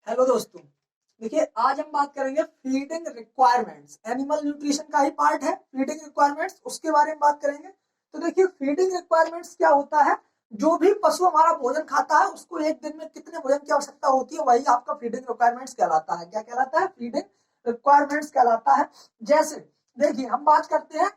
Hello दोस्तों। देखिए, आज हम बात करेंगे फीडिंग रिक्वायरमेंट्स। एनिमल न्यूट्रिशन का ही पार्ट है फीडिंग रिक्वायरमेंट्स, उसके बारे में बात करेंगे। तो देखिए, फीडिंग रिक्वायरमेंट्स क्या होता है। जो भी पशु हमारा भोजन खाता है उसको एक दिन में कितने भोजन की आवश्यकता होती है, वही आपका फीडिंग रिक्वायरमेंट्स कहलाता है। क्या कहलाता है? फीडिंग रिक्वायरमेंट्स कहलाता है। जैसे देखिए, हम बात करते हैं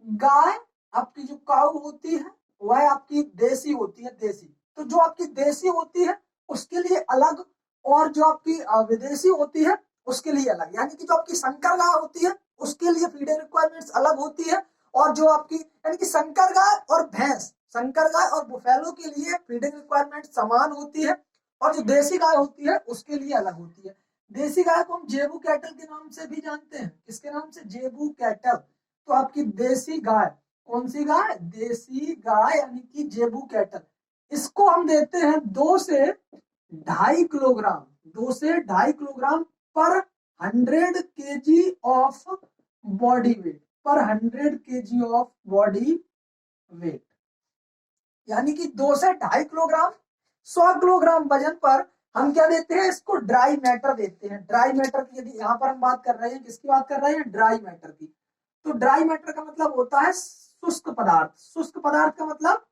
गाय। आपकी जो काऊ होती है वह आपकी देसी होती है, देसी। तो जो आपकी देसी होती है उसके लिए अलग, और जो आपकी विदेशी होती है उसके लिए अलग। यानी कि जो आपकी संकर गाय होती है उसके लिए फीडिंग रिक्वायरमेंट्स अलग होती है, और जो आपकी यानी कि संकर गाय और भैंस, संकर गाय और बुफेलो के लिए फीडिंग रिक्वायरमेंट समान होती है, और जो देसी गाय होती है उसके लिए अलग होती है। देसी गाय को हम जेबू कैटल के नाम से भी जानते हैं। किसके नाम से? जेबू कैटल। तो आपकी देसी गाय, कौन सी गाय? देसी गाय यानी कि जेबू कैटल। इसको हम देते हैं 2 से 2.5 किलोग्राम, 2 से 2.5 किलोग्राम पर 100 kg ऑफ बॉडी वेट, पर 100 kg ऑफ बॉडी वेट। यानी कि 2 से 2.5 किलोग्राम, 100 किलोग्राम वजन पर हम क्या देते हैं? इसको ड्राई मैटर देते हैं। ड्राई मैटर की यदि यहाँ पर हम बात कर रहे हैं, किसकी बात कर रहे हैं? ड्राई मैटर की। तो ड्राई मैटर का मतलब होता है शुष्क पदार्थ। शुष्क पदार्थ का मतलब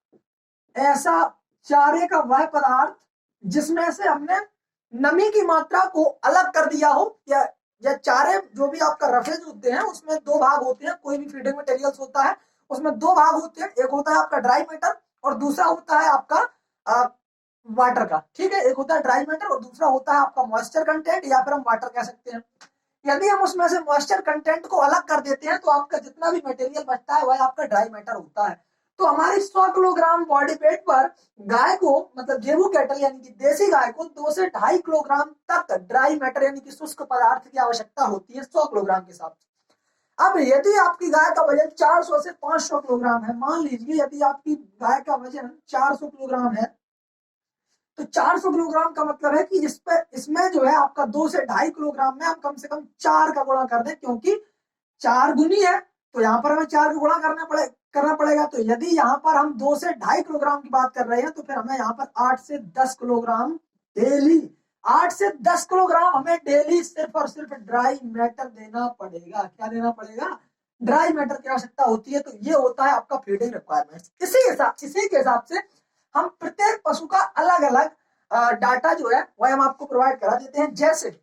ऐसा चारे का वह पदार्थ जिसमें से हमने नमी की मात्रा को अलग कर दिया हो, या चारे जो भी आपका रफेज होते हैं उसमें 2 भाग होते हैं। कोई भी फीडिंग मटेरियल्स होता है उसमें 2 भाग होते हैं। एक होता है आपका ड्राई मैटर और दूसरा होता है आपका वाटर का। ठीक है, एक होता है ड्राई मैटर और दूसरा होता है आपका मॉइस्चर कंटेंट, या फिर हम वाटर कह सकते हैं। यदि हम उसमें से मॉइस्चर कंटेंट को अलग कर देते हैं तो आपका जितना भी मटेरियल बचता है वह आपका ड्राई मैटर होता है। तो हमारी 100 किलोग्राम बॉडी वेट पर गाय को, मतलब गेहूं कैटल यानी कि देसी गाय को 2 से 2.5 किलोग्राम तक ड्राई मैटर यानी कि शुष्क पदार्थ की आवश्यकता होती है 100 किलोग्राम के हिसाब से। अब यदि आपकी गाय का वजन 400 से 500 किलोग्राम है, मान लीजिए यदि आपकी गाय का वजन 400 किलोग्राम है, तो 400 किलोग्राम का मतलब है कि इसमें जो है आपका 2 से 2.5 किलोग्राम में हम कम से कम 4 का गुणा कर दें, क्योंकि 4 गुनी है तो यहाँ पर हमें 4 का गुणा करना पड़ेगा। तो यदि यहाँ पर हम 2 से 2.5 किलोग्राम की बात कर रहे हैं तो फिर हमें यहाँ पर 8 से 10 किलोग्राम डेली, 8 से 10 किलोग्राम हमें डेली सिर्फ और सिर्फ ड्राई मैटर देना पड़ेगा। क्या देना पड़ेगा? ड्राई मैटर की आवश्यकता होती है। तो ये होता है आपका फीडिंग रिक्वायरमेंट। इसी के हिसाब से हम प्रत्येक पशु का अलग अलग डाटा जो है वह हम आपको प्रोवाइड करा देते हैं। जैसे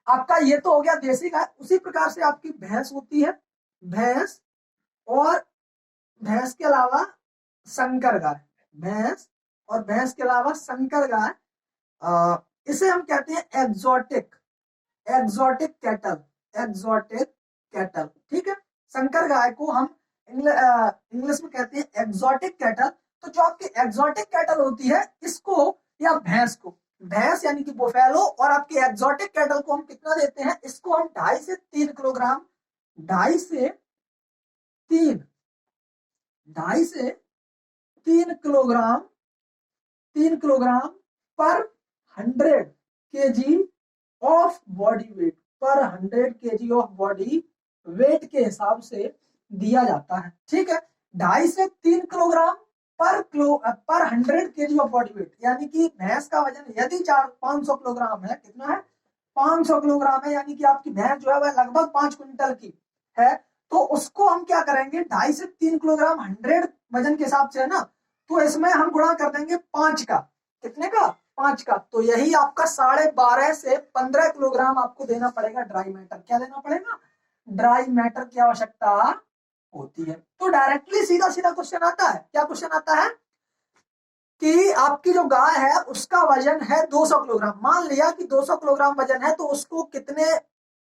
आपका ये तो हो गया देसी गाय, उसी प्रकार से आपकी भैंस होती है। भैंस, और भैंस के अलावा संकर गाय। भैंस और भैंस के अलावा संकर गाय, इसे हम कहते हैं exotic, exotic cattle, exotic cattle. ठीक है, संकर गाय को हम इंग्लिश में कहते हैं एग्जॉटिक कैटल। तो जो आपकी एग्जॉटिक कैटल होती है इसको, या भैंस को, भैंस यानी कि बुफेलो, और आपकी एग्जॉटिक कैटल को हम कितना देते हैं? इसको हम 2.5 से 3 किलोग्राम, 2.5 से 3, 2.5 से 3 किलोग्राम, 3 किलोग्राम पर 100 kg ऑफ बॉडी वेट, पर 100 kg ऑफ बॉडी वेट के हिसाब से दिया जाता है। ठीक है, 2.5 से 3 किलोग्राम पर 100 kg ऑफ बॉडी वेट। यानी कि भैंस का वजन यदि 500 किलोग्राम है, कितना है? 500 किलोग्राम है, यानी कि आपकी भैंस जो है वह लगभग 5 क्विंटल की है। तो उसको हम क्या करेंगे? 2.5 से 3 किलोग्राम 100 वजन के हिसाब से है ना, तो इसमें हम गुणा कर देंगे 5 का। कितने का? 5 का। तो यही आपका 12.5 से 15 किलोग्राम आपको देना पड़ेगा ड्राई मैटर। क्या देना पड़ेगा? ड्राई मैटर की आवश्यकता होती है। तो डायरेक्टली सीधा सीधा क्वेश्चन आता है। क्या क्वेश्चन आता है? कि आपकी जो गाय है उसका वजन है 200 किलोग्राम। मान लिया कि 200 किलोग्राम वजन है, तो उसको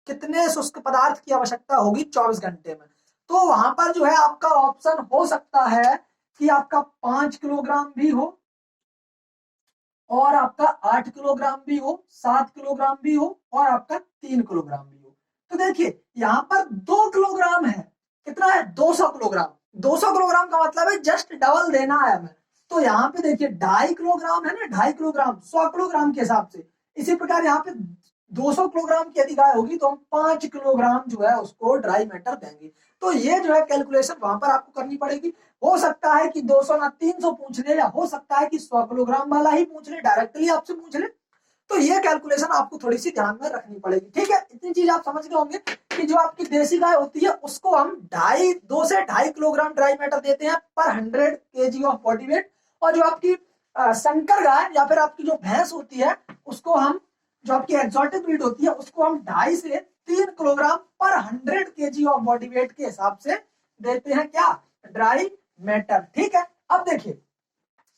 कितने शुष्क पदार्थ की आवश्यकता होगी 24 घंटे में? तो वहां पर जो है आपका ऑप्शन हो सकता है कि आपका 5 किलोग्राम भी हो, और आपका 8 किलोग्राम भी हो, 7 किलोग्राम भी हो, और आपका 3 किलोग्राम भी हो। तो देखिए यहाँ पर 2 किलोग्राम है। कितना है? 200 किलोग्राम। 200 किलोग्राम का मतलब है जस्ट डबल देना है हमें। तो यहाँ पे देखिए 2.5 किलोग्राम है ना, 2.5 किलोग्राम 100 किलोग्राम के हिसाब से। इसी प्रकार यहाँ पे 200 किलोग्राम की यदि गाय होगी तो हम 5 किलोग्राम जो है उसको ड्राई मैटर देंगे। तो ये जो है कैलकुलेशन वहां पर आपको करनी पड़ेगी। हो सकता है कि 200 ना 300 पूछ ले, या हो सकता है कि 100 किलोग्राम वाला ही पूछ ले, डायरेक्टली आपसे पूछ ले। तो ये कैलकुलेशन आपको थोड़ी सी ध्यान में रखनी पड़ेगी। ठीक है, इतनी चीज आप समझ गए होंगे कि जो आपकी देसी गाय होती है उसको हम 2 से 2.5 किलोग्राम ड्राई मैटर देते हैं पर 100 kg ऑफ बॉडी वेट, और जो आपकी संकर गाय या फिर आपकी जो भैंस होती है उसको हम, जो आपकी एक्सोटिक ब्रीड होती है उसको हम 2.5 से 3 किलोग्राम पर 100 kg ऑफ बॉडी वेट के हिसाब से देते हैं क्या, ड्राई मैटर। ठीक है, अब देखिए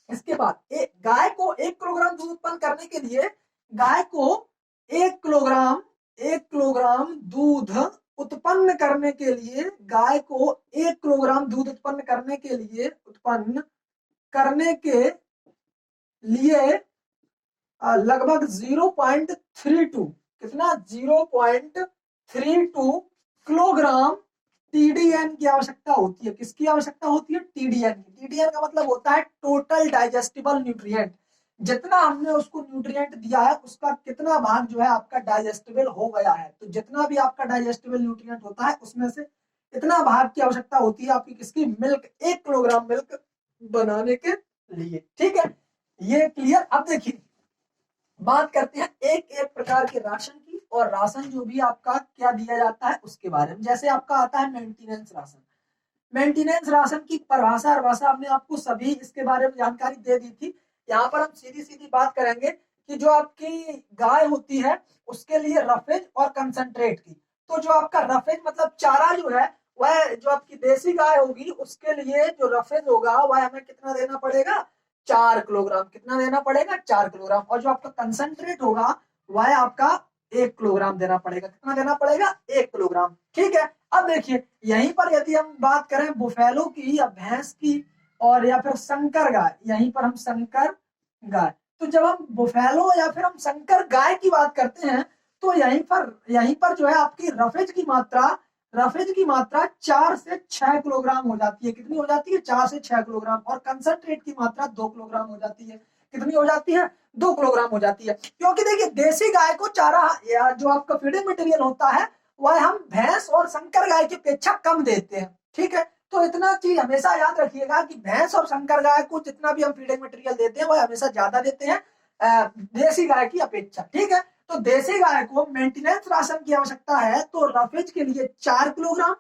इसके बाद गाय को 1 किलोग्राम दूध उत्पन्न करने के लिए, गाय को 1 किलोग्राम दूध उत्पन्न करने के लिए, गाय को 1 किलोग्राम दूध उत्पन्न करने के लिए लगभग 0.32, कितना 0.32 किलोग्राम टीडीएन की आवश्यकता होती है। किसकी आवश्यकता होती है, टीडीएन की। टीडीएन का मतलब होता है टोटल डाइजेस्टिबल न्यूट्रिएंट, जितना हमने उसको न्यूट्रिएंट दिया है उसका कितना भाग जो है आपका डाइजेस्टेबल हो गया है। तो जितना भी आपका डाइजेस्टेबल न्यूट्रिएंट होता है उसमें से इतना भाग की आवश्यकता होती है आपकी किसकी, मिल्क, 1 किलोग्राम मिल्क बनाने के लिए। ठीक है, ये क्लियर। अब देखिए बात करते हैं एक एक प्रकार के राशन की, और राशन जो भी आपका क्या दिया जाता है उसके बारे में। जैसे आपका आता है मेंटेनेंस राशन। मेंटेनेंस राशन की परिभाषा हमने आपको सभी इसके बारे में जानकारी दे दी थी। यहाँ पर हम सीधी सीधी बात करेंगे कि जो आपकी गाय होती है उसके लिए रफेज और कंसंट्रेट की। तो जो आपका रफेज मतलब चारा जो है, वह जो आपकी देसी गाय होगी उसके लिए जो रफेज होगा वह हमें कितना देना पड़ेगा, 4 किलोग्राम। कितना देना पड़ेगा, 4 किलोग्राम। और जो आपका कंसंट्रेट होगा वह आपका 1 किलोग्राम देना पड़ेगा। कितना देना पड़ेगा, 1 किलोग्राम। ठीक है, अब देखिए यहीं पर यदि हम बात करें बुफेलो की या भैंस की और या फिर संकर गाय, यहीं पर हम संकर गाय, तो जब हम बुफेलो या फिर हम संकर गाय की बात करते हैं तो यहीं पर जो है आपकी रफेज की मात्रा 4 से 6 किलोग्राम हो जाती है। कितनी हो जाती है, 4 से 6 किलोग्राम। और कंसंट्रेट की मात्रा 2 किलोग्राम हो जाती है। कितनी हो जाती है, 2 किलोग्राम हो जाती है। क्योंकि देखिए देसी गाय को चारा या जो आपका फीडिंग मटेरियल होता है वह हम भैंस और संकर गाय की अपेक्षा कम देते हैं। ठीक है, तो इतना चीज हमेशा याद रखिएगा कि भैंस और संकर गाय को जितना भी हम फीडिंग मटेरियल देते हैं वह हमेशा ज्यादा देते हैं देसी गाय की अपेक्षा। ठीक है, तो देसी गाय को मेंटेनेंस राशन की आवश्यकता है तो रफेज के लिए 4 किलोग्राम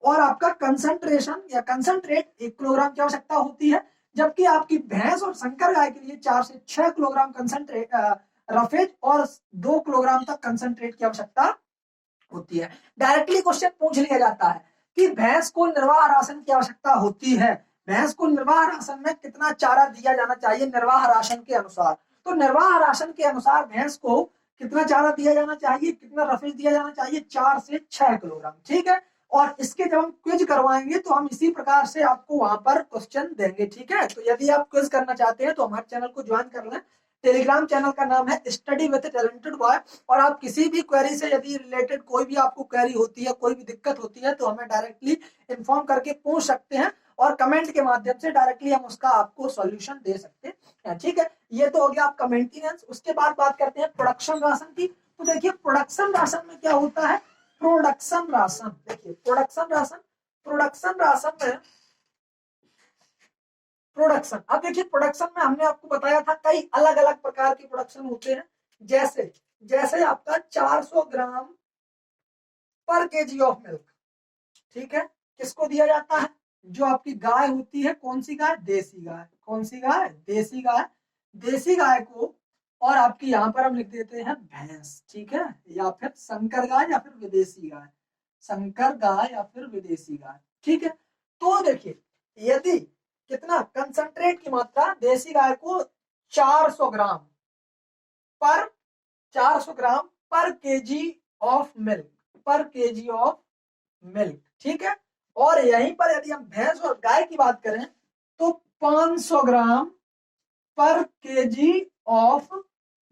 और आपका कंसंट्रेशन या कंसंट्रेट 1 किलोग्राम की आवश्यकता होती है। जबकि आपकी भैंस और संकर गाय के लिए 4 से 6 किलोग्राम कंसंट्रेट रफेज और 2 किलोग्राम तक कंसंट्रेट की आवश्यकता होती है। डायरेक्टली क्वेश्चन पूछ लिया जाता है कि भैंस को निर्वाह राशन की आवश्यकता होती है, भैंस को निर्वाह राशन में कितना चारा दिया जाना चाहिए निर्वाह राशन के अनुसार। तो निर्वाह राशन के अनुसार भैंस को कितना चारा दिया जाना चाहिए, कितना रफेज दिया जाना चाहिए, 4 से 6 किलोग्राम। ठीक है, और इसके जब हम क्विज करवाएंगे तो हम इसी प्रकार से आपको वहां पर क्वेश्चन देंगे। ठीक है, तो यदि आप क्विज करना चाहते हैं तो हमारे चैनल को ज्वाइन कर लें। टेलीग्राम चैनल का नाम है स्टडी विद टैलेंटेड बॉय। और आप किसी भी क्वेरी से यदि रिलेटेड कोई भी आपको क्वेरी होती है, कोई भी दिक्कत होती है तो हमें डायरेक्टली इन्फॉर्म करके पूछ सकते हैं और कमेंट के माध्यम से डायरेक्टली हम उसका आपको सॉल्यूशन दे सकते हैं। ठीक है, ये तो हो गया आपका मेंटेनेंस। उसके बाद बात करते हैं प्रोडक्शन राशन की। तो देखिए प्रोडक्शन राशन में क्या होता है, प्रोडक्शन राशन। देखिए प्रोडक्शन राशन में प्रोडक्शन, अब देखिए प्रोडक्शन में हमने आपको बताया था कई अलग अलग प्रकार के प्रोडक्शन होते हैं। जैसे आपका 400 ग्राम पर केजी ऑफ मिल्क। ठीक है, किसको दिया जाता है, जो आपकी गाय होती है, कौन सी गाय, देसी गाय। कौन सी गाय, देसी गाय को, और आपकी यहाँ पर हम लिख देते हैं भैंस। ठीक है, या फिर संकर गाय या फिर विदेशी गाय, संकर गाय या फिर विदेशी गाय। ठीक है, तो देखिए यदि कितना कंसंट्रेट की मात्रा देसी गाय को 400 ग्राम पर केजी ऑफ मिल्क। ठीक है, और यहीं पर यदि हम भैंस और गाय की बात करें तो 500 ग्राम पर केजी ऑफ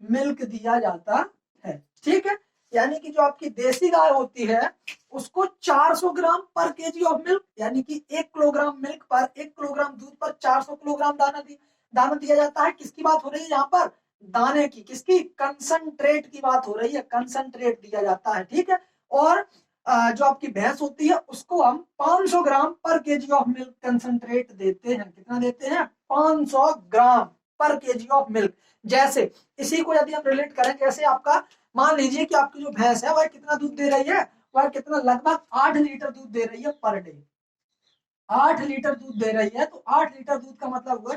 मिल्क दिया जाता है। ठीक है, यानी कि जो आपकी देसी गाय होती है उसको 400 ग्राम पर केजी ऑफ मिल्क, यानी कि 1 किलोग्राम मिल्क पर 1 किलोग्राम दूध पर 400 किलोग्राम दाना दिया जाता है। किसकी बात हो रही है यहाँ पर, दाने की, किसकी, कंसंट्रेट की बात हो रही है, कंसंट्रेट दिया जाता है। ठीक है, और जो आपकी भैंस होती है उसको हम 500 ग्राम पर केजी ऑफ मिल्क कंसंट्रेट देते हैं। कितना देते हैं, 500 ग्राम पर केजी ऑफ मिल्क। जैसे इसी को यदि हम रिलेट करें, जैसे आपका मान लीजिए कि आपकी जो भैंस है वह कितना दूध दे रही है, वह कितना लगभग 8 लीटर दूध दे रही है पर डे। 8 लीटर दूध दे रही है, तो 8 लीटर दूध का मतलब हुआ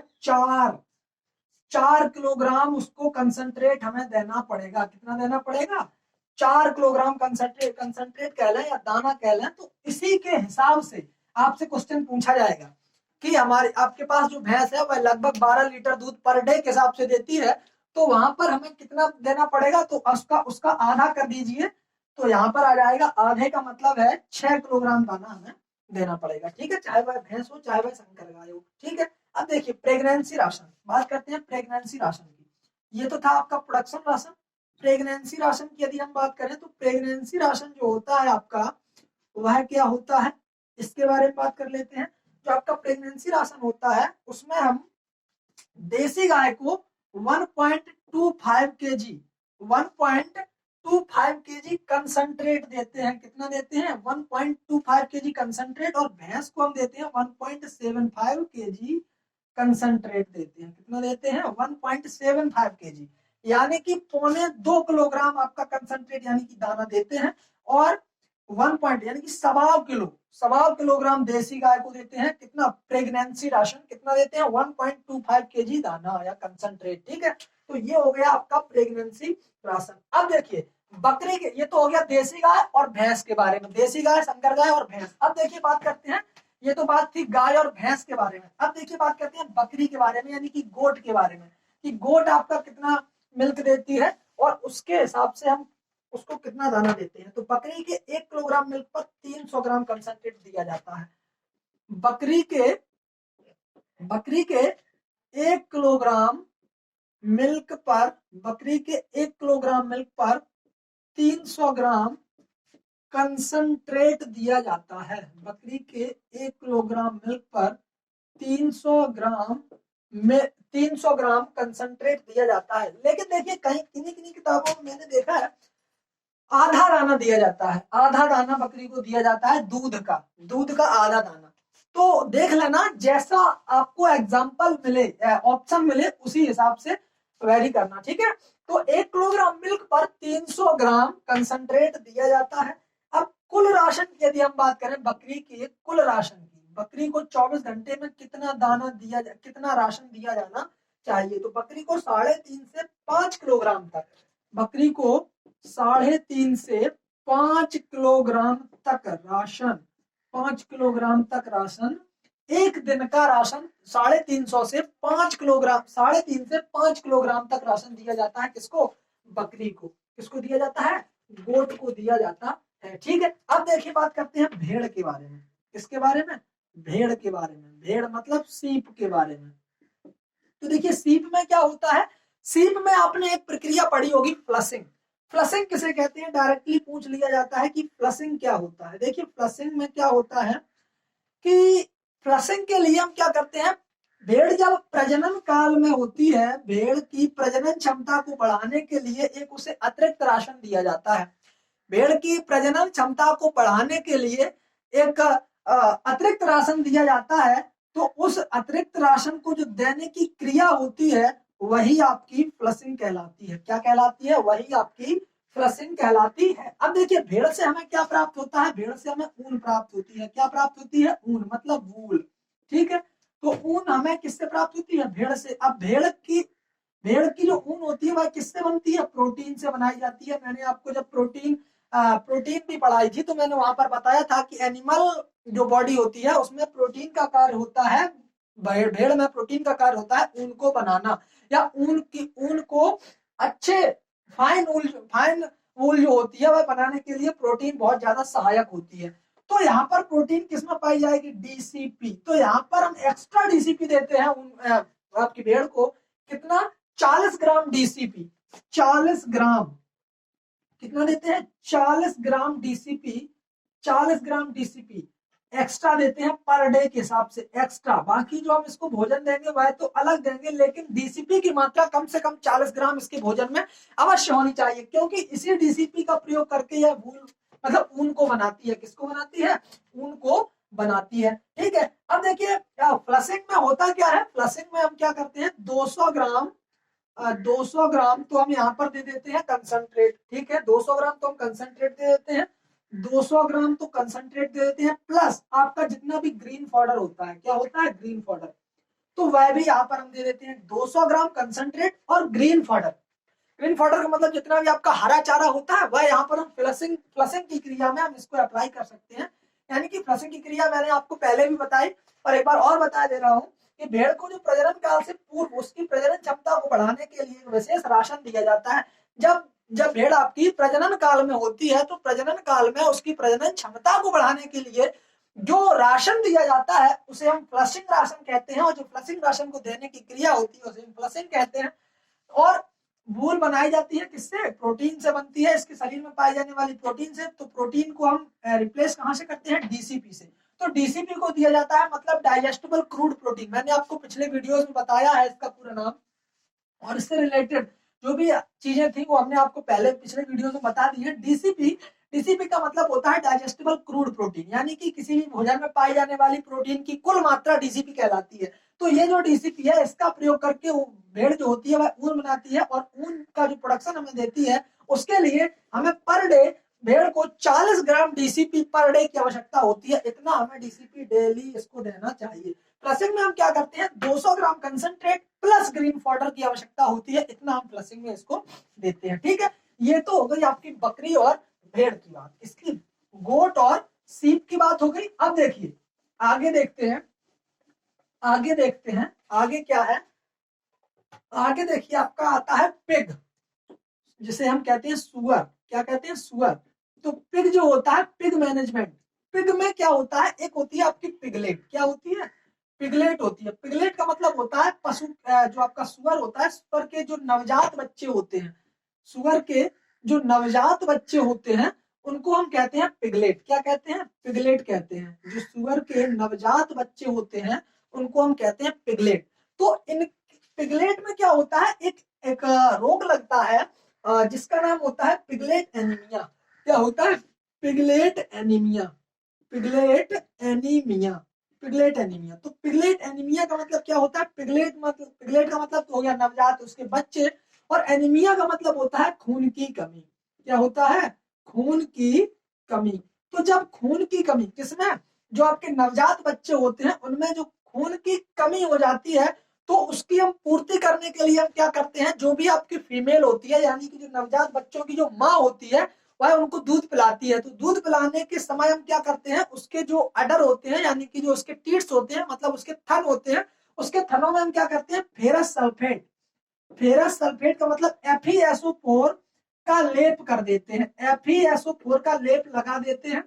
4 किलोग्राम उसको कंसंट्रेट हमें देना पड़ेगा। कितना देना पड़ेगा? 4 किलोग्राम कंसंट्रेट कह लें या दाना कह लें। तो इसी के हिसाब से आपसे क्वेश्चन पूछा जाएगा कि हमारे आपके पास जो भैंस है वह लगभग 12 लीटर दूध पर डे के हिसाब से देती है, तो वहां पर हमें कितना देना पड़ेगा? तो उसका आधा कर दीजिए, तो यहाँ पर आ जाएगा आधे का मतलब है 6 किलोग्राम दाना हमें देना पड़ेगा। ठीक है, चाहे वह भैंस हो चाहे वह संकर गाय हो। ठीक है, अब देखिए प्रेगनेंसी राशन, बात करते हैं प्रेगनेंसी राशन की। ये तो था आपका प्रोडक्शन राशन। प्रेगनेंसी राशन की यदि हम बात करें तो प्रेगनेंसी राशन जो होता है आपका वह क्या होता है, इसके बारे में बात कर लेते हैं। जो आपका प्रेगनेंसी राशन होता है उसमें हम देसी गाय को 1.25 केजी 1.25 केजी कंसंट्रेट देते हैं। कितना देते हैं? 1.25 केजी कंसंट्रेट। और भैंस को हम देते हैं 1.75 केजी कंसंट्रेट देते हैं। कितना देते हैं? 1.75 केजी, यानी कि 2.25 किलोग्राम आपका कंसंट्रेट यानी कि दाना देते हैं। और 1 पॉइंट यानी कि 1.25 किलोग्राम देसी गाय को देते हैं। कितना? प्रेगनेंसी राशन कितना देते हैं? 1.25 केजी दाना या कंसंट्रेट। ठीक है, तो ये हो गया आपका प्रेगनेंसी राशन। अब देखिए बकरी के, ये तो हो गया देसी गाय और भैंस के बारे में, देसी गाय, संकर गाय और भैंस। अब देखिए बात करते हैं, ये तो बात थी गाय और भैंस के बारे में। अब देखिए बात करते हैं बकरी के बारे में, यानी कि गोट के बारे में, कि गोट आपका कितना मिल्क देती है और उसके हिसाब से हम उसको कितना दाना देते हैं। तो बकरी के 1 किलोग्राम मिल्क पर 300 ग्राम कंसंट्रेट दिया जाता है। बकरी के 1 किलोग्राम मिल्क पर, बकरी के 1 किलोग्राम मिल्क पर 300 ग्राम कंसंट्रेट दिया जाता है। बकरी के 1 किलोग्राम मिल्क पर 300 ग्राम कंसंट्रेट दिया जाता है। लेकिन देखिए कहीं किन्हीं किताबों में मैंने देखा है आधा दाना दिया जाता है। आधा दाना बकरी को दिया जाता है, दूध का आधा दाना। तो देख लेना जैसा आपको एग्जाम्पल मिले, ऑप्शन मिले, उसी हिसाब से वेरी करना। ठीक है, तो 1 किलोग्राम मिल्क पर 300 ग्राम कंसंट्रेट दिया जाता है। अब कुल राशन की यदि हम बात करें, बकरी के कुल राशन की, बकरी को 24 घंटे में कितना दाना कितना राशन दिया जाना चाहिए? तो बकरी को 3.5 से 5 किलोग्राम तक, बकरी को 3.5 से 5 किलोग्राम तक राशन, 5 किलोग्राम तक राशन, एक दिन का राशन 350 से 5 किलोग्राम, 3.5 से 5 किलोग्राम तक राशन दिया जाता है। किसको? बकरी को। किसको दिया जाता है? गोट को दिया जाता है। ठीक है, अब देखिए बात करते हैं भेड़ के बारे में। किसके बारे में? भेड़ के बारे में। भेड़ मतलब सीप के बारे में। तो देखिए सीप में क्या होता है, सीप में आपने एक प्रक्रिया पढ़ी होगी, फ्लशिंग। फ्लशिंग किसे कहते हैं? डायरेक्टली पूछ लिया जाता है कि फ्लशिंग क्या होता है। देखिए फ्लशिंग में क्या होता है कि फ्लशिंग के लिए हम क्या करते हैं, भेड़ जब प्रजनन काल में होती है, भेड़ की प्रजनन क्षमता को बढ़ाने के लिए एक उसे अतिरिक्त राशन दिया जाता है। भेड़ की प्रजनन क्षमता को बढ़ाने के लिए एक अतिरिक्त राशन दिया जाता है। तो उस अतिरिक्त राशन को जो देने की क्रिया होती है वही आपकी फ्लशिंग कहलाती है। क्या कहलाती है? वही आपकी फ्लशिंग कहलाती है। अब देखिए भेड़ से हमें क्या प्राप्त होता है? भेड़ से हमें ऊन प्राप्त होती है। क्या प्राप्त होती है? ऊन, मतलब वूल। ठीक है, तो ऊन हमें किससे प्राप्त होती है? भेड़ से। अब भेड़ की जो ऊन होती है वह किससे बनती है? प्रोटीन से बनाई जाती है। मैंने आपको जब प्रोटीन भी पढ़ाई थी तो मैंने वहां पर बताया था कि एनिमल जो बॉडी होती है उसमें प्रोटीन का कार्य होता है, भेड़ में प्रोटीन का कार्य होता है ऊन को बनाना, या ऊन को अच्छे फाइन वूल जो होती है वह बनाने के लिए प्रोटीन बहुत ज्यादा सहायक होती है। तो यहाँ पर प्रोटीन किसमें पाई जाएगी? डीसीपी। तो यहाँ पर हम एक्स्ट्रा डीसीपी देते हैं आपकी भेड़ को। कितना? 40 ग्राम डीसीपी। 40 ग्राम कितना देते हैं? 40 ग्राम डीसीपी। 40 ग्राम डीसीपी एक्स्ट्रा देते हैं पर डे के हिसाब से, एक्स्ट्रा। बाकी जो हम इसको भोजन देंगे वह तो अलग देंगे, लेकिन डीसीपी की मात्रा कम से कम 40 ग्राम इसके भोजन में अवश्य होनी चाहिए, क्योंकि इसी डीसीपी का प्रयोग करके यह वूल मतलब ऊन को बनाती है। किसको बनाती है? ऊन को बनाती है। ठीक है, अब देखिए फ्लशिंग में होता क्या है, फ्लशिंग में हम क्या करते हैं 200 ग्राम 200 ग्राम तो हम यहाँ पर दे देते हैं कंसंट्रेट। ठीक है, 200 ग्राम तो हम कंसंट्रेट दे देते हैं, 200 ग्राम तो कंसंट्रेट दे देते हैं, प्लस आपका जितना भी ग्रीन पाउडर होता है, क्या होता है ग्रीन पाउडर, तो वह भी यहाँ पर हम दे देते हैं 200 ग्राम कंसंट्रेट और ग्रीन पाउडर। ग्रीन पाउडर का मतलब जितना भी आपका हरा चारा होता है वह यहाँ पर हम फ्लशिंग फ्लशिंग की क्रिया में हम इसको अप्लाई कर सकते हैं। यानी कि फ्लशिंग की क्रिया मैंने आपको पहले भी बताई और एक बार और बता दे रहा हूँ कि भेड़ को जो प्रजनन काल से पूर्व उसकी प्रजनन क्षमता को बढ़ाने के लिए विशेष राशन दिया जाता है। जब जब भेड़ आपकी प्रजनन काल में होती है तो प्रजनन काल में उसकी प्रजनन क्षमता को बढ़ाने के लिए जो राशन दिया जाता है उसे हम फ्लशिंग राशन कहते हैं, और जो फ्लशिंग राशन को देने की क्रिया होती है उसे हम फ्लशिंग कहते हैं। और वूल बनाई जाती है किससे, प्रोटीन से बनती है, इसके शरीर में पाई जाने वाली प्रोटीन से। तो प्रोटीन को हम रिप्लेस कहां से करते हैं, डीसीपी से। तो डीसीपी को दिया जाता है मतलब डाइजेस्टेबल क्रूड प्रोटीन। मैंने आपको पिछले वीडियोस में बताया है इसका पूरा नाम, और इससे रिलेटेड जो भी चीजें थी वो हमने आपको पहले पिछले वीडियो में बता दी है। डीसीपी डीसीपी का मतलब होता है डाइजेस्टेबल क्रूड प्रोटीन, यानी कि किसी भी भोजन में पाई जाने वाली प्रोटीन की कुल मात्रा डीसीपी कहलाती है। तो ये जो डीसीपी है इसका प्रयोग करके भेड़ जो होती है वह ऊन बनाती है, और ऊन का जो प्रोडक्शन हमें देती है उसके लिए हमें पर डे भेड़ को 40 ग्राम डीसीपी पर डे की आवश्यकता होती है। इतना हमें डीसीपी डेली इसको देना चाहिए। फ्लशिंग में हम क्या करते हैं 200 ग्राम कंसंट्रेट प्लस ग्रीन पाउडर की आवश्यकता होती है, इतना हम फ्लशिंग में इसको देते हैं। ठीक है, ये तो हो गई आपकी बकरी और भेड़ की बात। इसकी गोट और सीप की बात हो गई। अब देखिए आगे देखते हैं, आगे देखते हैं आगे क्या है। आगे देखिए आपका आता है पिग, जिसे हम कहते हैं सुअर। क्या कहते हैं, सुअर। तो पिग जो होता है, पिग मैनेजमेंट। पिग में क्या होता है, एक होती है आपकी पिगलेट। क्या होती है, पिगलेट होती है। पिगलेट का मतलब होता है पशु, जो आपका सुअर होता है, सुअर के जो नवजात बच्चे होते हैं, सुअर के जो नवजात बच्चे होते हैं उनको हम कहते हैं पिगलेट। क्या कहते हैं, पिगलेट कहते हैं। जो सुअर के नवजात बच्चे होते हैं उनको हम कहते हैं पिगलेट। तो इन पिगलेट में क्या होता है, एक एक रोग लगता है जिसका नाम होता है पिगलेट एनीमिया। क्या होता है, piglet anaemia, piglet anaemia, piglet anaemia. तो पिगलेट एनीमिया का मतलब क्या होता है, पिगलेट का मतलब तो हो गया नवजात उसके बच्चे, और एनीमिया का मतलब होता है खून की कमी। क्या होता है, खून की कमी। तो जब खून की कमी किसमें, जो आपके नवजात बच्चे होते हैं उनमें जो खून की कमी हो जाती है तो उसकी हम पूर्ति करने के लिए हम क्या करते हैं, जो भी आपकी फीमेल होती है यानी कि जो नवजात बच्चों की जो माँ होती है वह उनको दूध पिलाती है। तो दूध पिलाने के समय हम क्या करते हैं, उसके जो अडर होते हैं यानी कि जो उसके टीट्स होते हैं मतलब उसके थन होते हैं, उसके थनों में हम क्या करते हैं फेरस सल्फेट। फेरस सल्फेट का मतलब FeSO4 का लेप कर देते हैं, FeSO4 का लेप लगा देते हैं,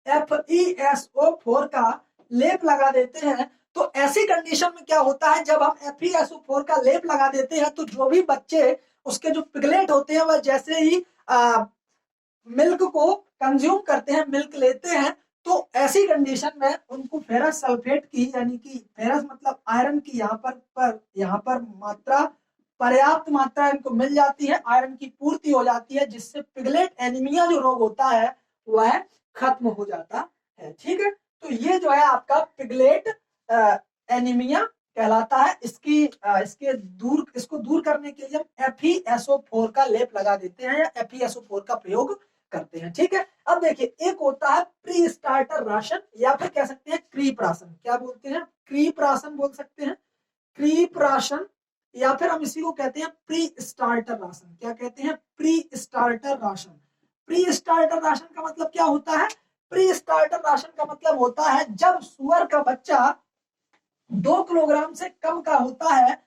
FeSO4 का लेप लगा देते हैं। तो ऐसी कंडीशन में क्या होता है, जब हम FeSO4 का लेप लगा देते हैं तो जो भी बच्चे उसके जो पिगलेट होते हैं वह जैसे ही मिल्क को कंज्यूम करते हैं, मिल्क लेते हैं, तो ऐसी कंडीशन में उनको फेरस सल्फेट की यानी कि फेरस मतलब आयरन की यहाँ पर मात्रा, पर्याप्त मात्रा इनको मिल जाती है, आयरन की पूर्ति हो जाती है, जिससे पिगलेट एनीमिया जो रोग होता है वह खत्म हो जाता है। ठीक है, तो ये जो है आपका पिगलेट एनीमिया कहलाता है। इसको दूर करने के लिए हम FeSO4 का लेप लगा देते हैं या FeSO4 का प्रयोग करते हैं। ठीक है, अब देखिए एक होता है प्री स्टार्टर राशन या फिर कह सकते हैं क्रीप राशन। क्या बोलते हैं, क्रीप राशन बोल सकते हैं, क्रीप राशन, या फिर हम इसी को कहते हैं प्री स्टार्टर राशन। क्या कहते हैं, pre starter ration. Pre starter ration का मतलब क्या होता है, प्री स्टार्टर राशन का मतलब होता है जब सुअर का बच्चा 2 किलोग्राम से कम का होता है,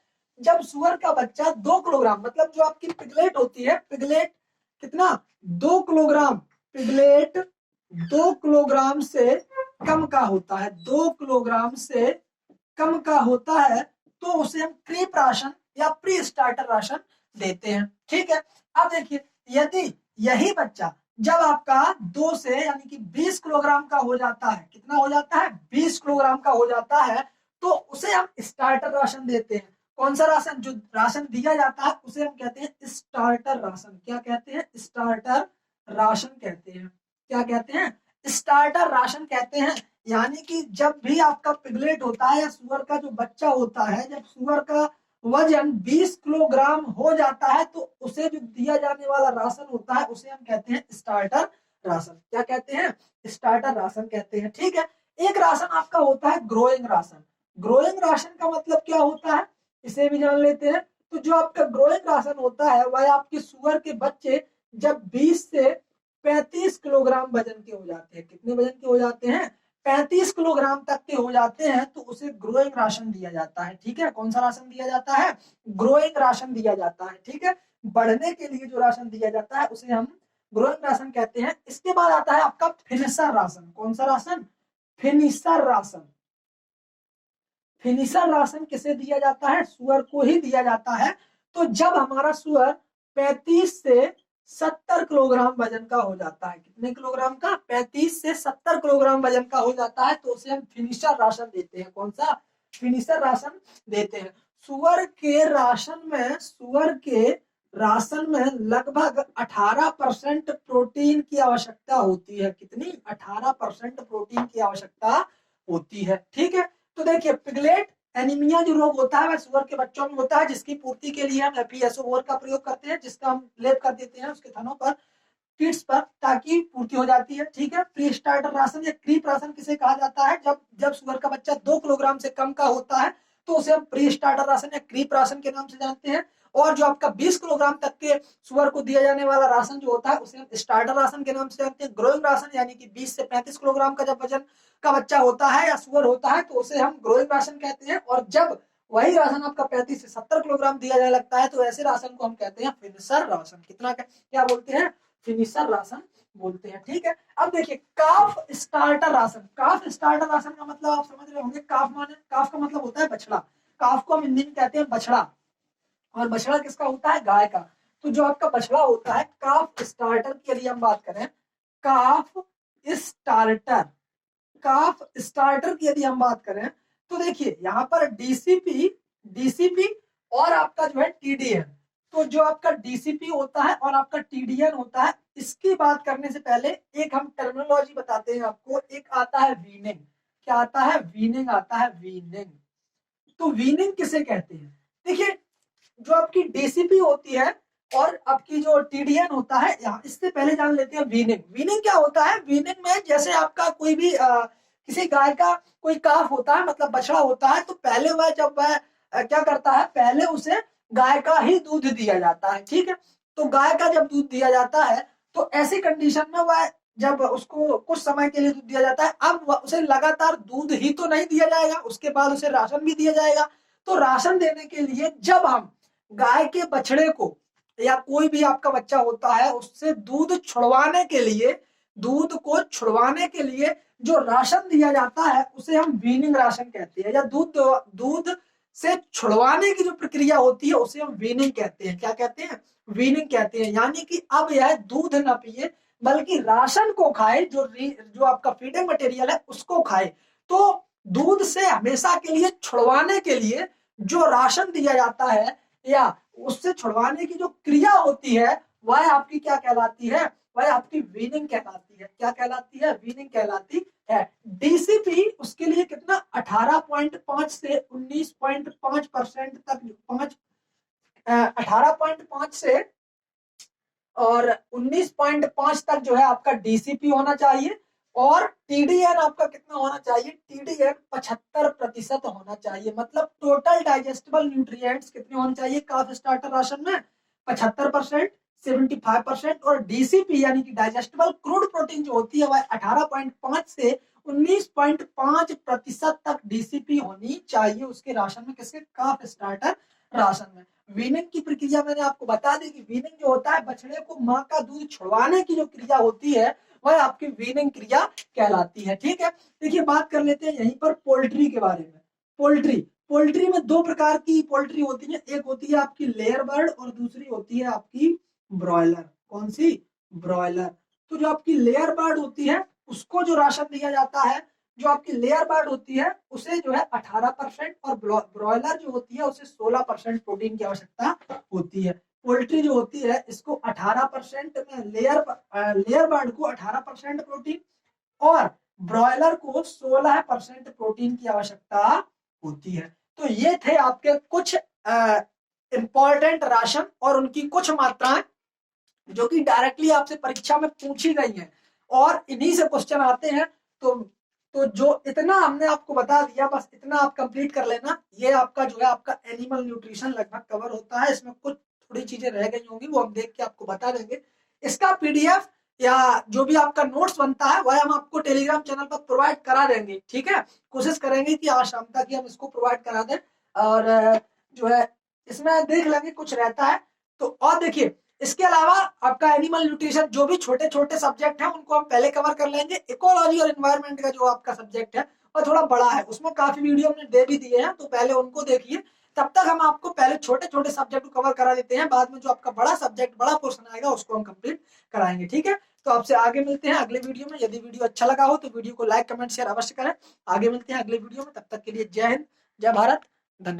जब सुअर का बच्चा 2 किलोग्राम मतलब जो आपकी पिगलेट होती है, पिगलेट कितना 2 किलोग्राम, पिगलेट 2 किलोग्राम से कम का होता है, 2 किलोग्राम से कम का होता है तो उसे हम क्रीप राशन या प्री स्टार्टर राशन देते हैं। ठीक है, अब देखिए यदि यही बच्चा जब आपका 2 से यानी कि 20 किलोग्राम का हो जाता है, कितना हो जाता है 20 किलोग्राम का हो जाता है, तो उसे हम स्टार्टर राशन देते हैं। कौन सा राशन, जो राशन दिया जाता है उसे हम कहते हैं स्टार्टर राशन। क्या कहते हैं, स्टार्टर राशन कहते हैं। क्या कहते हैं, स्टार्टर राशन कहते हैं। यानी कि जब भी आपका पिगलेट होता है या सुअर का जो बच्चा होता है, जब सुअर का वजन 20 किलोग्राम हो जाता है तो उसे जो दिया जाने वाला राशन होता है उसे हम कहते हैं स्टार्टर राशन। क्या कहते हैं? स्टार्टर राशन कहते हैं। ठीक है। एक राशन आपका होता है ग्रोइंग राशन। ग्रोइंग राशन का मतलब क्या होता है, इसे भी जान लेते हैं। तो जो आपका ग्रोइंग राशन होता है वह आपके सुअर के बच्चे जब 20 से 35 किलोग्राम वजन के हो जाते हैं। कितने वजन के हो जाते हैं? 35 किलोग्राम तक के हो जाते हैं तो उसे ग्रोइंग राशन दिया जाता है। ठीक है। कौन सा राशन दिया जाता है? ग्रोइंग राशन दिया जाता है। ठीक है। बढ़ने के लिए जो राशन दिया जाता है उसे हम ग्रोइंग राशन कहते हैं। इसके बाद आता है आपका फिनिशर राशन। कौन सा ration? Finisher ration. Finisher ration किसे दिया जाता है? सुअर को ही दिया जाता है। तो जब हमारा सुअर 35 से 70 किलोग्राम वजन का हो जाता है, कितने किलोग्राम का? 35 से 70 किलोग्राम वजन का हो जाता है तो उसे हम फिनिशर राशन देते हैं। कौन सा? फिनिशर राशन देते हैं। सुअर के राशन में लगभग 18% प्रोटीन की आवश्यकता होती है। कितनी? 18% प्रोटीन की आवश्यकता होती है। ठीक है। तो देखिए पिगलेट एनीमिया जो रोग होता है वह सुअर के बच्चों में होता है, जिसकी पूर्ति के लिए हम FeSO4 का प्रयोग करते हैं, जिसका हम लेप कर देते हैं उसके थनों पर, किड्स पर, ताकि पूर्ति हो जाती है। ठीक है। प्री स्टार्टर राशन या क्रीप राशन किसे कहा जाता है? जब जब सुअर का बच्चा 2 किलोग्राम से कम का होता है तो उसे हम प्री स्टार्टर राशन या क्रीप राशन के नाम से जानते हैं। और जो आपका 20 किलोग्राम तक के सुअर को दिया जाने वाला राशन जो होता है उसे हम स्टार्टर राशन के नाम से जानते हैं। ग्रोइंग राशन यानी कि 20 से 35 किलोग्राम का जब वजन का बच्चा होता है या सुअर होता है तो उसे हम ग्रोइंग राशन कहते हैं। और जब वही राशन आपका 35 से 70 किलोग्राम दिया जाने लगता है तो ऐसे राशन को हम कहते हैं फिनिशर राशन। कितना क्या बोलते हैं? फिनिशर राशन बोलते हैं। ठीक है। अब देखिए काफ स्टार्टर राशन। काफ स्टार्टर राशन का मतलब आप समझ रहे होंगे। काफ का मतलब होता है बछड़ा। काफ को हम हिंदी में कहते हैं बछड़ा। और बछड़ा किसका होता है? गाय का। तो जो आपका बछड़ा होता है काफ स्टार्टर की यदि हम बात करें, काफ स्टार्टर काफ स्टार्टर की यदि हम बात करें तो देखिए यहाँ पर डीसीपी और आपका जो है टीडीएन। तो जो आपका डीसीपी होता है और आपका टीडीएन होता है, इसकी बात करने से पहले एक हम टर्मिनोलॉजी बताते हैं आपको। एक आता है वीनिंग। क्या आता है? वीनिंग आता है। वीनिंग। तो वीनिंग किसे कहते हैं? देखिए जो आपकी डीसीपी होती है और आपकी जो टीडीएन होता है, यहाँ इससे पहले जान लेते हैं वीनिंग। वीनिंग क्या होता है? वीनिंग में जैसे आपका कोई भी किसी गाय का कोई काफ होता है, मतलब बछड़ा होता है, तो पहले वह जब वह क्या करता है, पहले उसे गाय का ही दूध दिया जाता है। ठीक है। तो गाय का जब दूध दिया जाता है तो ऐसी कंडीशन में वह जब उसको कुछ समय के लिए दूध दिया जाता है, अब उसे लगातार दूध ही तो नहीं दिया जाएगा, उसके बाद उसे राशन भी दिया जाएगा। तो राशन देने के लिए जब हम गाय के बछड़े को या कोई भी आपका बच्चा होता है उससे दूध को छुड़वाने के लिए जो राशन दिया जाता है उसे हम वीनिंग राशन कहते हैं। या दूध से छुड़वाने की जो प्रक्रिया होती है उसे हम वीनिंग कहते हैं। क्या कहते हैं? वीनिंग कहते हैं। यानी कि अब यह दूध ना पिए बल्कि राशन को खाए, जो आपका फीडिंग मटेरियल है उसको खाए। तो दूध से हमेशा के लिए छुड़वाने के लिए जो राशन दिया जाता है या उससे छुड़वाने की जो क्रिया होती है वह आपकी क्या कहलाती है? वह आपकी वीनिंग कहलाती है। क्या कहलाती है? वीनिंग कहलाती है। डीसीपी उसके लिए कितना 18.5 से 19.5% तक 18.5 से और 19.5 तक जो है आपका डीसीपी होना चाहिए। और टीडीएन आपका कितना होना चाहिए? टीडीएन 75% होना चाहिए। मतलब टोटल डाइजेस्टेबल न्यूट्रिएंट्स कितने होने चाहिए काफ स्टार्टर राशन में? 75%, 75%। और डीसीपी यानी कि डाइजेस्टेबल क्रूड प्रोटीन जो होती है वह 18.5 से 19.5% तक डीसीपी होनी चाहिए उसके राशन में। किसके? काफ स्टार्टर राशन में। वीनिंग की प्रक्रिया मैंने आपको बता दी कि वीनिंग जो होता है बछड़े को मां का दूध छुड़वाने की जो क्रिया होती है वह आपकी वीनिंग क्रिया कहलाती है। ठीक है। देखिए बात कर लेते हैं यहीं पर पोल्ट्री के बारे में। पोल्ट्री पोल्ट्री में दो प्रकार की पोल्ट्री होती है। एक होती है आपकी लेयर बर्ड और दूसरी होती है आपकी ब्रॉयलर। कौन सी? ब्रॉयलर। तो जो आपकी लेयर बर्ड होती है उसको जो राशन दिया जाता है, जो आपकी लेयर बर्ड होती है उसे जो है 18% और ब्रॉयलर जो होती है उसे 16% प्रोटीन की आवश्यकता होती है। पोल्ट्री जो होती है इसको 18% में लेयर बर्ड को 18% प्रोटीन और ब्रॉयलर को 16% प्रोटीन की आवश्यकता होती है। तो ये थे आपके कुछ इंपॉर्टेंट राशन और उनकी कुछ मात्राएं जो कि डायरेक्टली आपसे परीक्षा में पूछी गई हैं और इन्हीं से क्वेश्चन आते हैं। तो जो इतना हमने आपको बता दिया, बस इतना आप कंप्लीट कर लेना। ये आपका जो है आपका एनिमल न्यूट्रिशन लगभग कवर होता है। इसमें कुछ थोड़ी चीजें रह गई होंगी, वो हम देख के आपको बता देंगे। इसका पीडीएफ या जो भी आपका नोट्स बनता है वह हम आपको टेलीग्राम चैनल पर प्रोवाइड करा देंगे, ठीक है। कोशिश करेंगे कि आज शाम तक ही हम इसको प्रोवाइड करा दें। और जो है इसमें देख लेंगे कुछ रहता है तो। और देखिए इसके अलावा आपका एनिमल न्यूट्रिशन जो भी छोटे छोटे सब्जेक्ट हैं उनको हम पहले कवर कर लेंगे। इकोलॉजी और एनवायरनमेंट का जो आपका सब्जेक्ट है वह थोड़ा बड़ा है, उसमें काफी वीडियो हमने दे भी दिए हैं, तो पहले उनको देखिए। तब तक हम आपको पहले छोटे छोटे सब्जेक्ट को कवर करा देते हैं, बाद में जो आपका बड़ा सब्जेक्ट बड़ा पोर्शन आएगा उसको हम कंप्लीट कराएंगे, ठीक है। तो आपसे आगे मिलते हैं अगले वीडियो में। यदि वीडियो अच्छा लगा हो तो वीडियो को लाइक कमेंट शेयर अवश्य करें। आगे मिलते हैं अगले वीडियो में, तब तक के लिए जय हिंद, जय भारत।